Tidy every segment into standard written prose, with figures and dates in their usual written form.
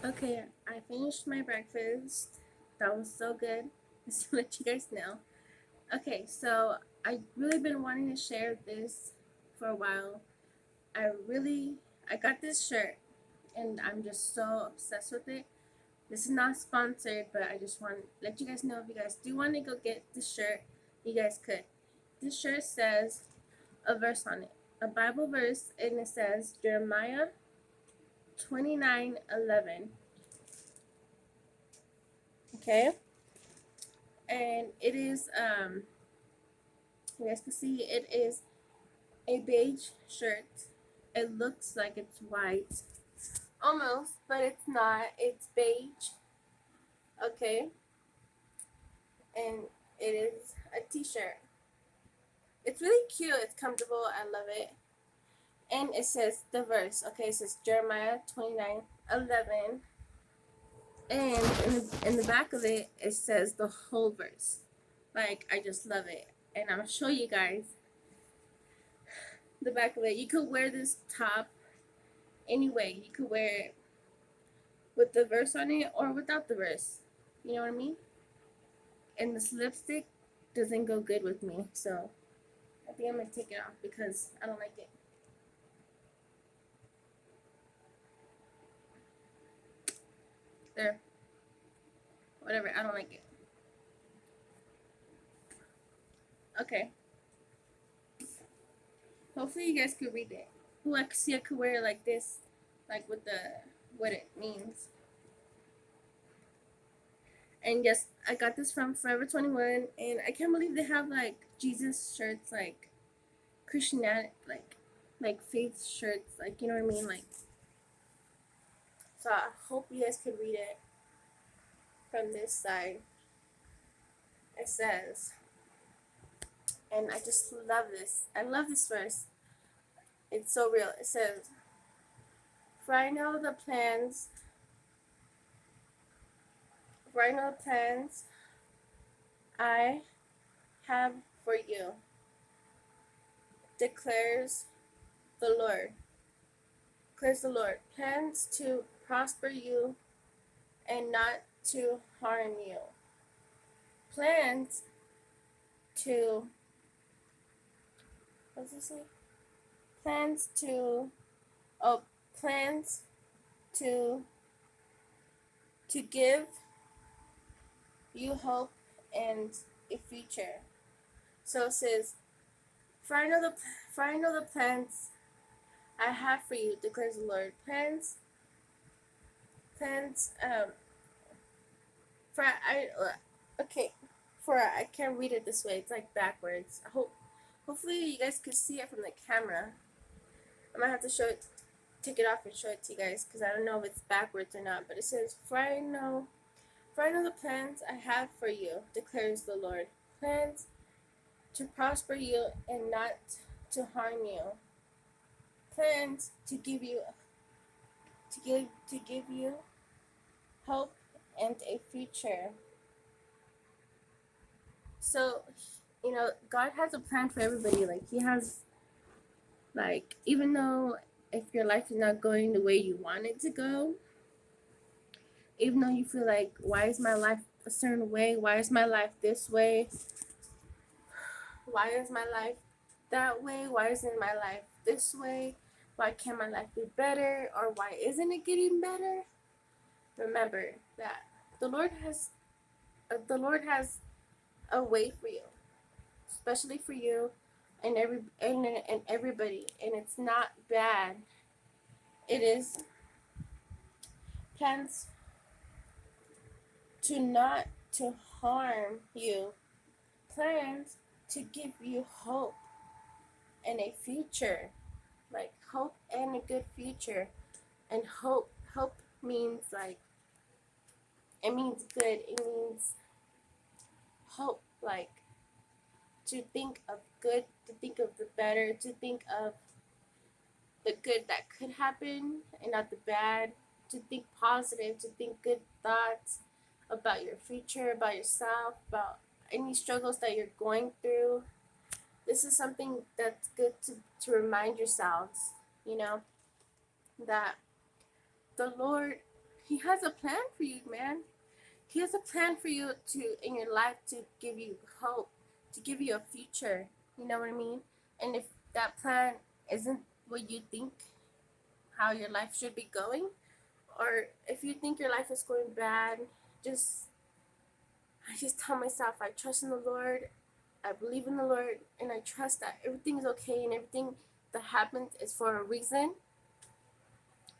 Okay, I finished my breakfast. That was so good. Just to let you guys know. Okay, so I really been wanting to share this for a while. I got this shirt and I'm just so obsessed with it. This is not sponsored, but I just want to let you guys know if you guys do want to go get this shirt, you guys could. This shirt says a verse on it, a Bible verse, and it says Jeremiah 29:11. Okay, and it is you guys can see it is a beige shirt. It looks like it's white almost, but it's not. It's beige. Okay, and it is a t-shirt. It's really cute. It's comfortable. I love it. And it says the verse. Okay, it says Jeremiah 29:11, and in the back of it, it says the whole verse. Like, I just love it, and I'm gonna show you guys the back of it. You could wear this top anyway. You could wear it with the verse on it or without the verse. You know what I mean? And this lipstick doesn't go good with me, so I think I'm gonna take it off because I don't like it. There, whatever. I don't like it. Okay. Hopefully you guys could read it. Who I could see I could wear it like this, like with the what it means. And yes, I got this from Forever 21, and I can't believe they have like Jesus shirts, like Christianity, like faith shirts, like you know what I mean, like. So I hope you guys could read it from this side. It says, and I just love this. I love this verse. It's so real. It says, "For I know the plans, for I know the plans I have for you, declares the Lord." Declares the Lord. Plans to prosper you and not to harm you. Plans to, what does it say? Plans to, oh, plans to give you hope and a future. So it says, for I know the for I know the plans I have for you, declares the Lord. Plans. For I okay. For I can't read it this way. It's like backwards. Hopefully you guys could see it from the camera. I might have to show it, take it off and show it to you guys because I don't know if it's backwards or not. But it says, for I know the plans I have for you, declares the Lord. Plans to prosper you and not to harm you. Plans to give you hope and a future. So, God has a plan for everybody. Like He has, like, even though if your life is not going the way you want it to go, even though you feel like, why is my life a certain way? Why is my life this way? Why is my life that way? Why isn't my life this way? Why can't my life be better? Or why isn't it getting better? Remember that the Lord has the Lord has a way for you, especially for you and everybody, and it's not bad. It is plans to not to harm you, plans to give you hope and a future, like hope and a good future. And hope means like, it means good, it means hope, like to think of good, to think of the better, to think of the good that could happen and not the bad, to think positive, to think good thoughts about your future, about yourself, about any struggles that you're going through. This is something that's good to remind yourselves, that the Lord, He has a plan for you, man. He has a plan for you to in your life to give you hope, to give you a future. You know what I mean? And if that plan isn't what you think how your life should be going, or if you think your life is going bad, just I just tell myself I trust in the Lord, I believe in the Lord, and I trust that everything's okay and everything that happens is for a reason.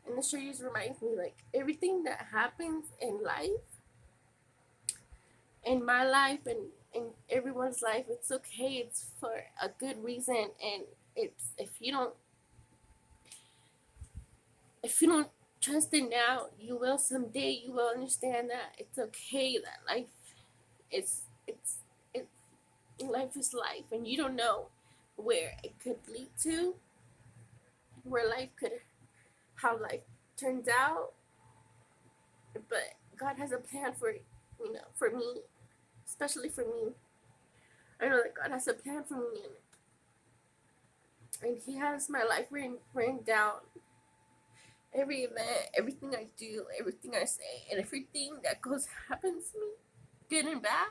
And this sure just reminds me like everything that happens in life, in my life and in everyone's life, it's okay. It's for a good reason, and it's if you don't trust it now, you will someday. You will understand that it's okay. That life is it's life is life, and you don't know where it could lead to, where life could, how life turns out. But God has a plan for for me, especially for me. I know that God has a plan for me, and He has my life written down. Every event, everything I do, everything I say, and everything that happens to me, good and bad,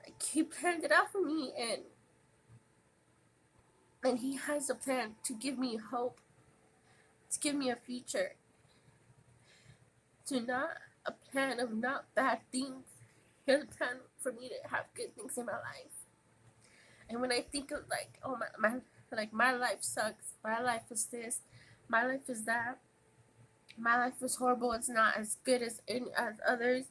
like He planned it out for me, and He has a plan to give me hope, to give me a future, to not a plan of not bad things. He has a plan for me to have good things in my life. And when I think of like, oh my life sucks, my life is this, my life is that, my life is horrible, it's not as good as others,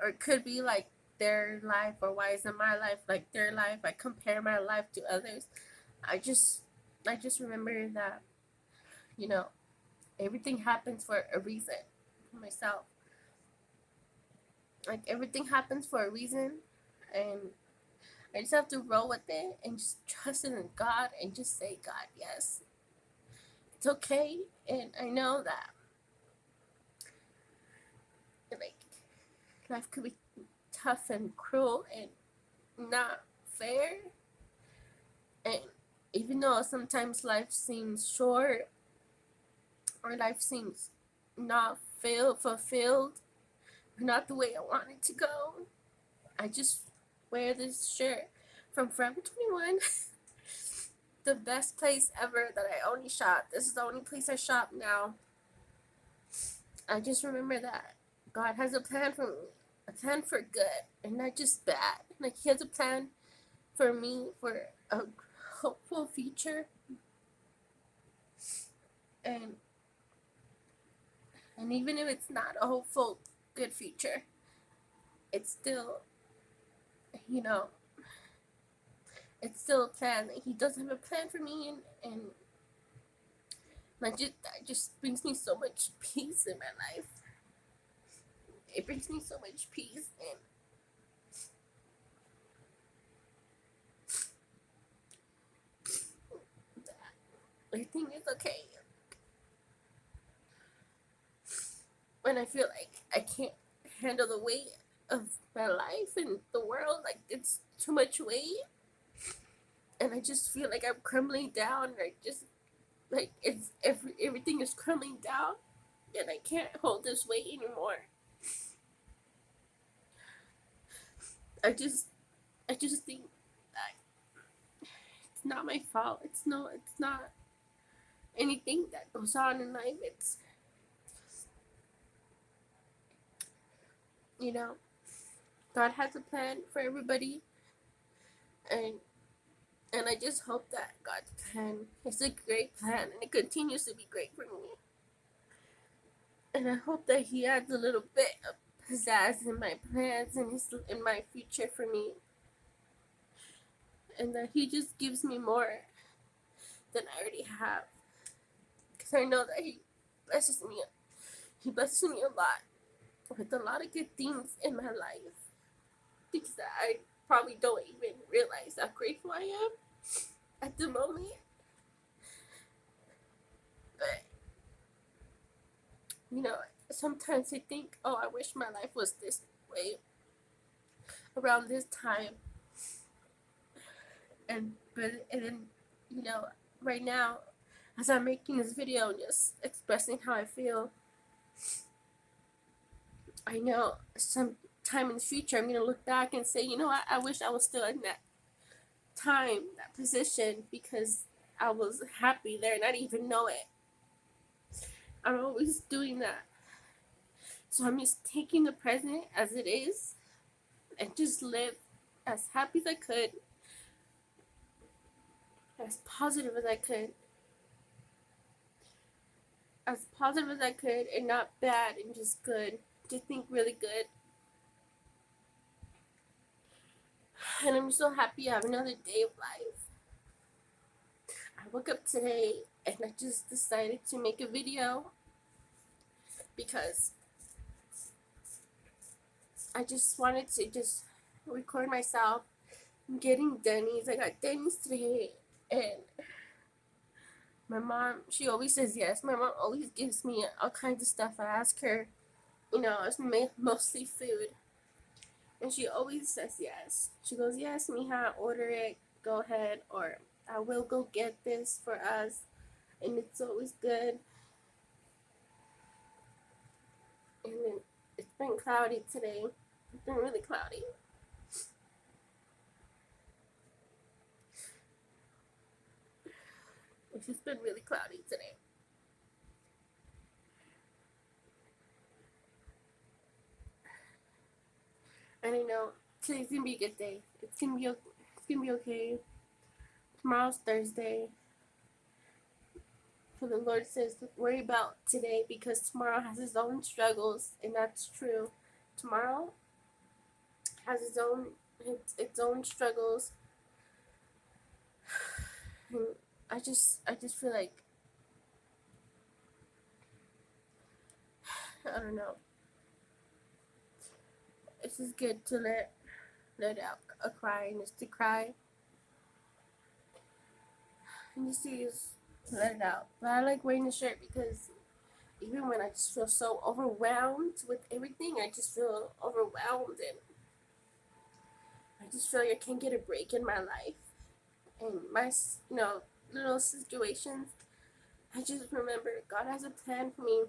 or it could be like their life, or why isn't my life like their life? I compare my life to others. I just remember that, you know, everything happens for a reason. For myself, like everything happens for a reason, and I just have to roll with it and just trust in God and just say, God, yes, it's okay. And I know that like life could be tough and cruel and not fair, and even though sometimes life seems short, or life seems not fulfilled, or not the way I want it to go, I just wear this shirt from Forever 21. The best place ever that I only shop. This is the only place I shop now. I just remember that God has a plan for me, a plan for good, and not just bad. Like He has a plan for me for a hopeful future, and even if it's not a hopeful good future, it's still, you know, it's still a plan. He does have a plan for me, and that just brings me so much peace in my life. It brings me so much peace, and everything is okay. When I feel like I can't handle the weight of my life and the world, like it's too much weight, and I just feel like I'm crumbling down. I just like everything is crumbling down, and I can't hold this weight anymore. I just I just think that it's not my fault. It's not anything that goes on in life. It's, you know, God has a plan for everybody, and I just hope that God's plan is a great plan, and it continues to be great for me. And I hope that He adds a little bit of pizzazz in my plans and in my future for me, and that He just gives me more than I already have. Because I know that He blesses me. He blesses me a lot with a lot of good things in my life. Things that I probably don't even realize how grateful I am at the moment. But, you know, sometimes I think, oh, I wish my life was this way around this time. And then, you know, right now, as I'm making this video and just expressing how I feel, I know some time in the future I'm gonna look back and say, you know, I wish I was still in that time, that position, because I was happy there and I didn't even know it. I'm always doing that. So I'm just taking the present as it is and just live as happy as I could, as positive as I could, as positive as I could, and not bad and just good. Just think really good. And I'm so happy I have another day of life. I woke up today and I just decided to make a video because I just wanted to just record myself getting Denny's. I got Denny's today, and my mom, she always says yes. My mom always gives me all kinds of stuff. I ask her, you know, it's mostly food, and she always says yes. She goes, yes, mija, order it, go ahead, or I will go get this for us, and it's always good. And then it's been cloudy today. It's been really cloudy. It's just been really cloudy today. And I know today's gonna be a good day. It's gonna be okay. Tomorrow's Thursday. For the Lord says, worry about today because tomorrow has its own struggles, and that's true. Tomorrow has its own struggles. And I just feel like I don't know. It's just good to let out a cry and just to cry and just to just let it out. But I like wearing the shirt because even when I just feel so overwhelmed with everything, I just feel overwhelmed and I just feel like I can't get a break in my life and my little situations. I just remember God has a plan for me.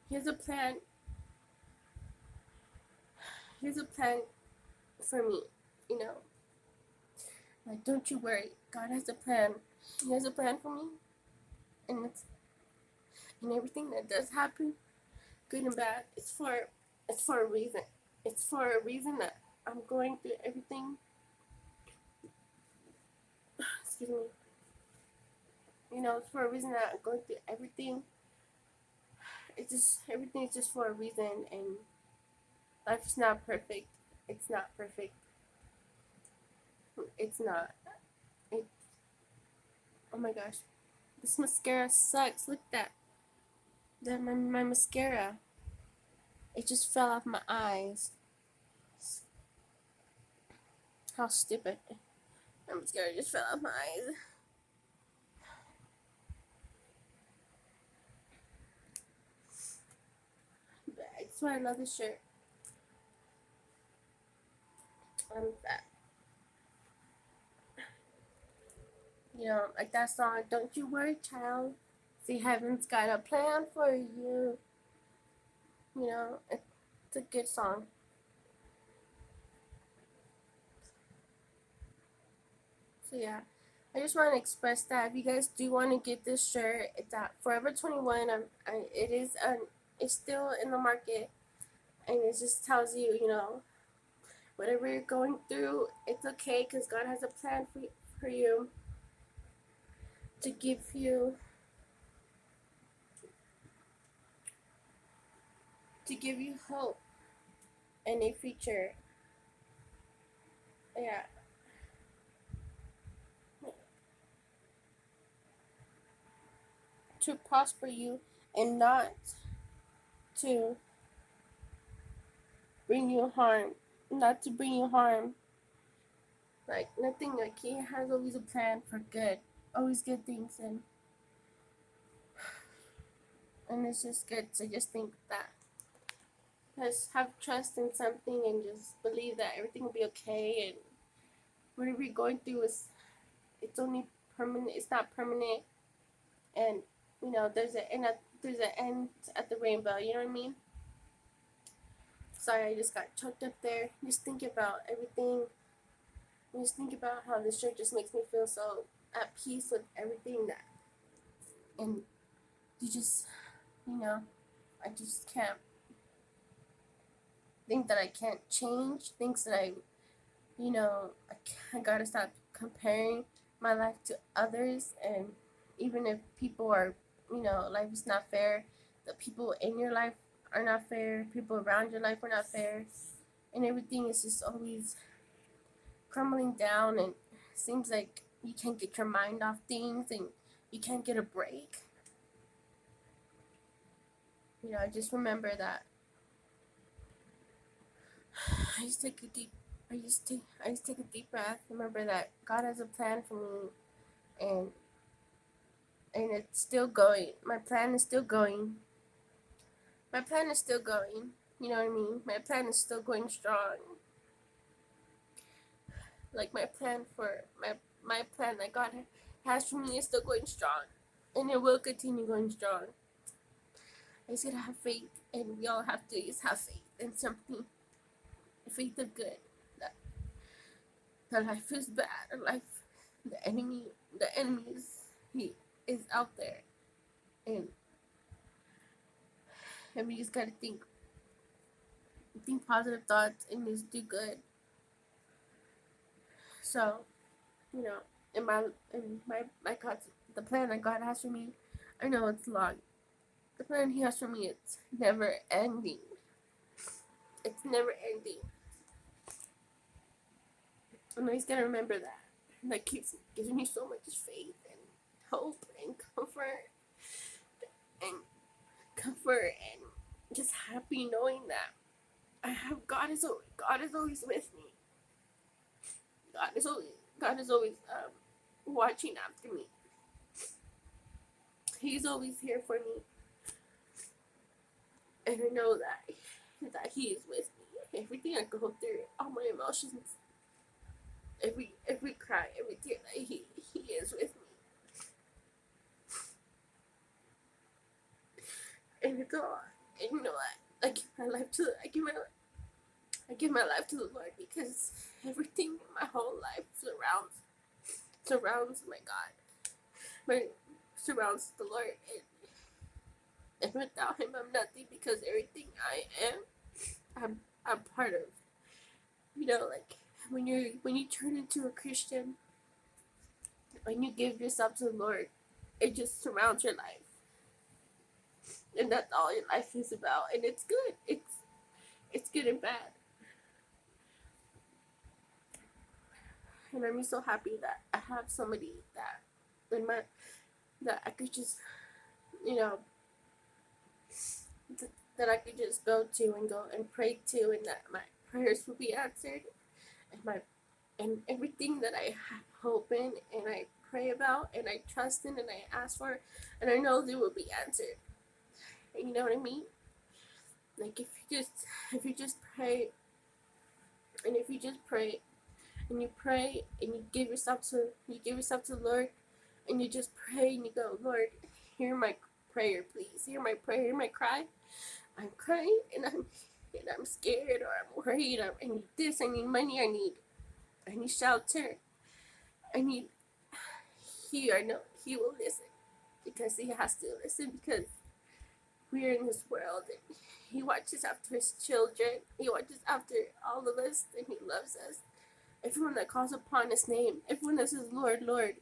He has a plan. He has a plan for me. You know, like don't you worry. God has a plan. He has a plan for me, and everything that does happen, good and bad, it's for a reason. It's for a reason that I'm going through everything. Excuse me. You know, it's for a reason that I'm going through everything. It's just everything is just for a reason, and life's not perfect. It's not perfect. It's not. It. Oh my gosh, this mascara sucks. Look at that. My mascara. It just fell off my eyes. How stupid. My mascara just fell off my eyes. But I swear I love this shirt. I'm fat. You know, like that song, Don't You Worry, Child. See, heaven's got a plan for you. You know, it's a good song. So yeah, I just want to express that if you guys do want to get this shirt, it's at Forever 21. It's still in the market, and it just tells you, you know, whatever you're going through, it's okay because God has a plan for you to give you hope and a future. Yeah, to prosper you and not to bring you harm, not to bring you harm. Like nothing. Like He has always a plan for good, always good things, and it's just good to just think that. Just have trust in something and just believe that everything will be okay, and whatever you're going through is it's only permanent. It's not permanent, and you know there's a there's an end at the rainbow. You know what I mean? Sorry, I just got choked up there. Just think about everything. Just think about how this shirt just makes me feel so at peace with everything that, and you just, you know, I just can't think that I can't change. Things that I gotta stop comparing my life to others. And even if people are, life is not fair, the people in your life are not fair, people around your life are not fair, and everything is just always crumbling down, and it seems like you can't get your mind off things and you can't get a break. I just remember that I just take a deep I just take a deep breath. Remember that God has a plan for me, and it's still going. My plan is still going. My plan is still going. You know what I mean? My plan is still going strong. Like my plan that God has for me is still going strong, and it will continue going strong. I just gotta have faith, and we all have to just have faith in something. Faith of good. That life is bad. The enemy he is out there, and we just gotta think positive thoughts and just do good. So, you know, in my God's the plan that God has for me, I know it's long. The plan He has for me, it's never ending. It's never ending. And I just gotta remember that. And that keeps giving me so much faith and hope and and comfort and just happy knowing that I have God is always with me. God is always watching after me. He's always here for me, and I know that He is with me. Everything I go through, all my emotions, every cry, every tear, that He is with me, and it's all. And you know what? I give my life to the Lord, because everything in my whole life surrounds my God, surrounds the Lord, and without Him I'm nothing, because everything I am, I'm part of. Like when you turn into a Christian, when you give yourself to the Lord, it just surrounds your life, and that's all your life is about, and it's good. It's good and bad, and I'm so happy that I have somebody that I could just, you know, that I could just go and pray to, and that my prayers will be answered, and everything that I have hope in, and I pray about, and I trust in, and I ask for, and I know they will be answered. And you know what I mean? Like if you just pray, and if you just pray, and you pray, and you give yourself to the Lord, and you just pray, and you go, Lord, hear my prayer, please. Hear my prayer, hear my cry. I'm crying, and I'm scared, or I'm worried, I need this, I need money, I need shelter, I know He will listen, because He has to listen, because we're in this world, and He watches after His children. He watches after all of us, and He loves us. Everyone that calls upon His name, everyone that says, Lord, Lord,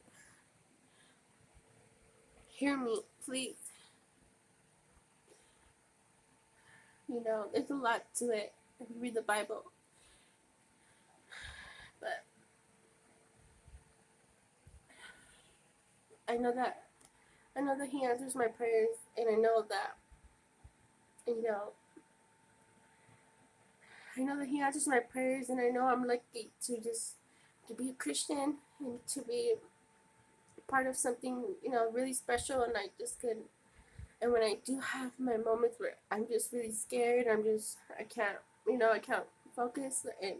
hear me, please. There's a lot to it if you read the Bible, but I know that He answers my prayers, and I know that He answers my prayers, and I know I'm lucky to be a Christian, and to be part of something really special. And and when I do have my moments where I'm just really scared, I can't focus, and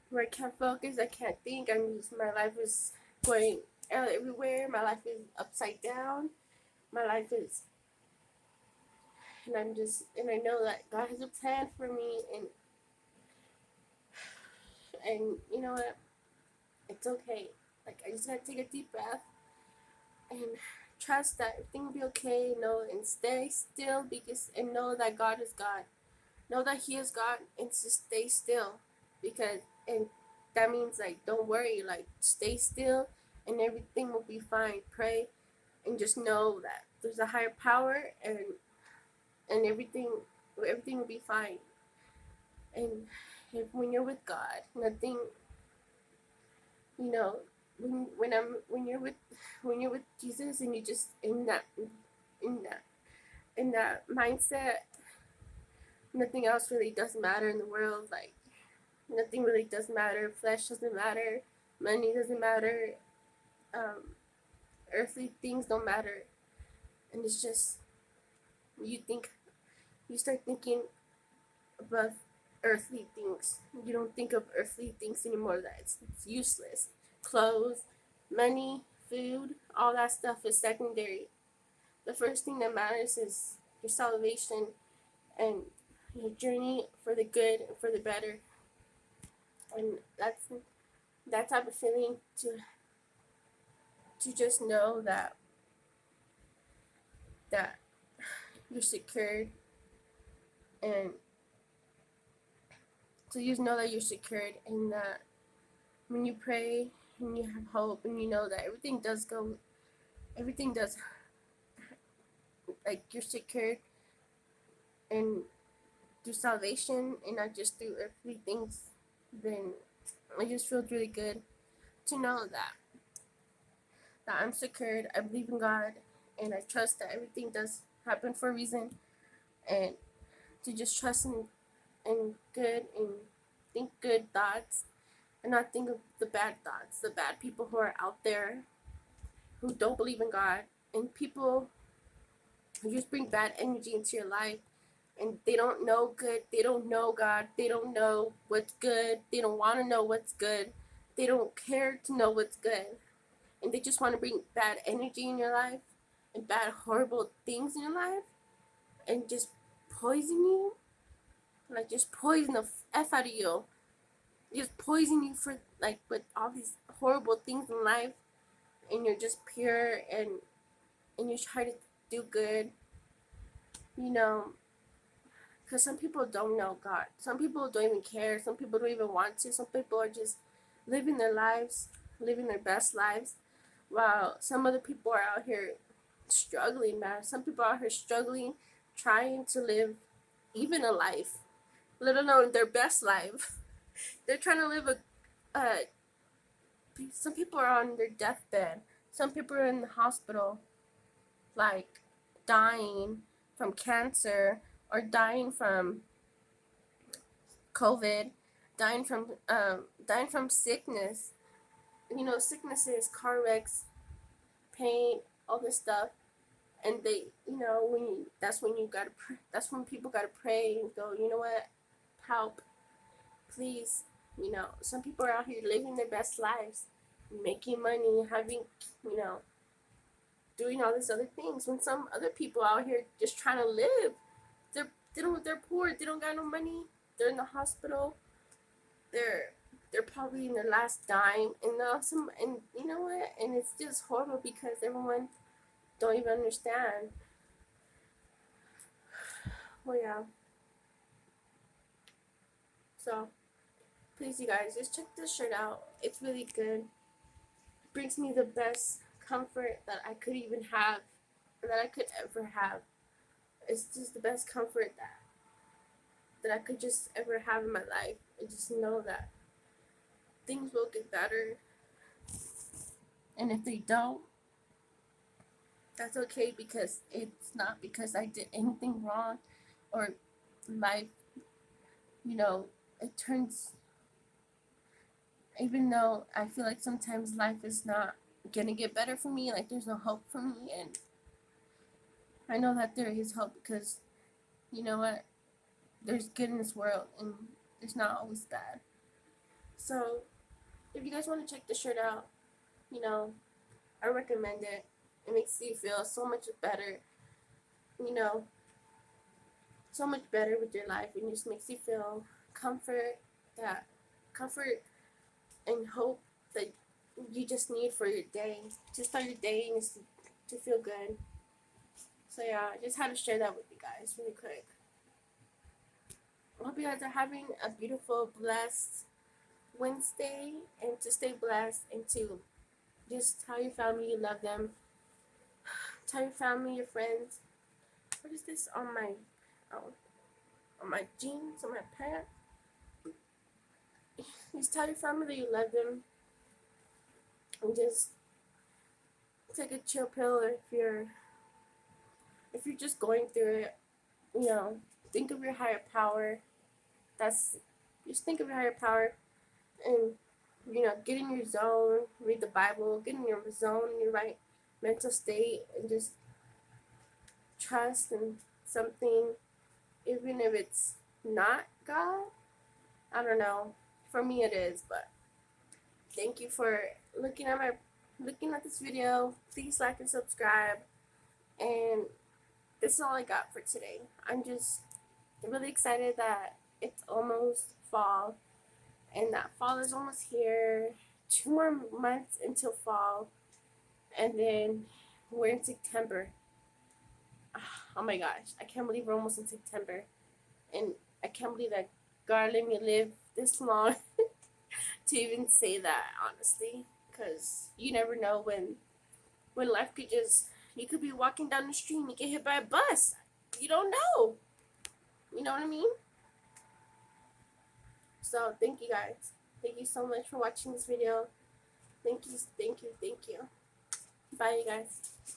where I can't focus, I can't think. My life is going everywhere. My life is upside down. My life is and I know that God has a plan for me, and you know what, it's okay. Like, I just gotta take a deep breath and trust that everything will be okay. Know and stay still, because and know that God is God. Know that He is God, and just stay still, because and that means, like, don't worry, like, stay still, and everything will be fine. Pray, and just know that there's a higher power, and everything will be fine. And when you're with God, nothing, you know, when you're with Jesus, and you just in that in that mindset, nothing else really does matter in the world. Like, nothing really does matter. Flesh doesn't matter. Money doesn't matter. Um, Earthly things don't matter. And it's just, you think, you start thinking above earthly things. You don't think of earthly things anymore. That it's useless. Clothes, money, food, all that stuff is secondary. The first thing that matters is your salvation and your journey for the good and for the better. And that's that type of feeling, to just know that you're secured, and to just know that you're secured, and that when you pray and you have hope, and you know that everything does, like, you're secured, and through salvation and not just through earthly things, then it just feels really good to know that I'm secured. I believe in God, and I trust that everything does happen for a reason, and to just trust in good, and think good thoughts, and not think of the bad thoughts, the bad people who are out there who don't believe in God, and people who just bring bad energy into your life, and they don't know good, they don't know God, they don't know what's good, they don't want to know what's good, they don't care to know what's good, and they just want to bring bad energy in your life, and bad, horrible things in your life, and just poison you, like, just poison the F out of you, just poison you for, like, with all these horrible things in life, and you're just pure, and you try to do good, you know, because some people don't know God. Some people don't even care. Some people don't even want to. Some people are just living their lives, living their best lives, while some other people are out here struggling, man. Some people are out here struggling, trying to live even a life, let alone their best life. They're trying to live some people are on their deathbed. Some people are in the hospital, like, dying from cancer, or dying from COVID, dying from sickness. You know, sicknesses, car wrecks, pain, all this stuff. And they, you know, that's when you gotta that's when people gotta pray and go, you know what, help, please. You know, some people are out here living their best lives, making money, having, you know, doing all these other things, when some other people out here just trying to live. They're poor, they don't got no money, they're in the hospital, they're they're probably in their last dime, and you know what, and it's just horrible because everyone don't even understand. Well, yeah, so please, you guys, just check this shirt out. It's really good. It brings me the best comfort that I could even have, that I could ever have. It's just the best comfort that I could just ever have in my life, and just know that things will get better. And if they don't, that's okay, because it's not because I did anything wrong, or life, you know, it turns, even though I feel like sometimes life is not gonna get better for me, like, there's no hope for me, and I know that there is hope, because, you know what, there's good in this world, and there's not always bad. So, if you guys want to check the shirt out, you know, I recommend it. It makes you feel so much better, you know, so much better with your life, and just makes you feel comfort, that comfort and hope that you just need for your day, to start your day and just to feel good. So yeah, I just had to share that with you guys really quick. I hope you guys are having a beautiful, blessed Wednesday, and to stay blessed, and to just tell your family you love them. Tell your family, your friends. What is this oh, on my jeans, on my pants? Just tell your family that you love them, and just take a chill pill. Or if you're just going through it, you know, think of your higher power. That's Just think of your higher power, and get in your zone, read the Bible, get in your zone, in your right mental state, and just trust in something, even if it's not God. I don't know. For me, it is. But thank you for looking at this video. Please like and subscribe. And this is all I got for today. I'm just really excited that it's almost fall, and that fall is almost here. 2 more months until fall, and then we're in September. Oh my gosh, I can't believe we're almost in September, and I can't believe that God let me live this long to even say that, honestly, because you never know when life could just, you could be walking down the street and you get hit by a bus. You don't know. You know what I mean? So thank you guys. Thank you so much for watching this video. Thank you, thank you, thank you. Bye, you guys.